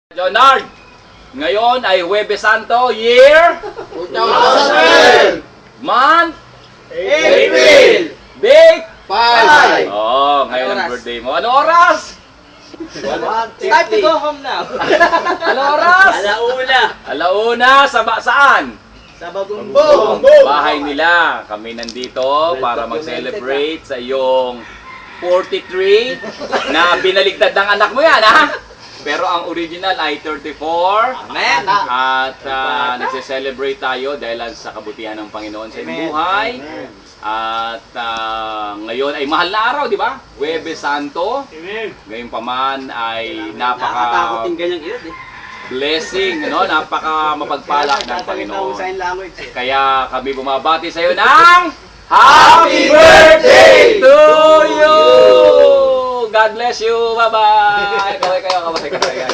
Leonard, ngayon ay Huwebes Santo, year 2012! month, April! date. 5! Oh, ngayon ang birthday mo. Ano oras? Time to go home now! Ano oras? Alauna! Alauna, saan? Sa Bagumbong! Bahay nila. Kami nandito para mag-celebrate sa iyong 43 na binaligtad ng anak mo yan, ha? Pero ang original ay 34. Amen! At nagse-celebrate tayo dahil sa kabutihan ng Panginoon sa iyong buhay. At ngayon ay mahal na araw, di ba? Huwebes Santo. Ngayon pa man ay Nakakatakot yung ganyang edad eh. blessing, ano? Napaka mapagpala ng Panginoon. Sign language eh. Kaya kami bumabati sa iyo ng Happy Birthday to you! God bless you! Bye-bye! Kaway kayo, kaway kayo.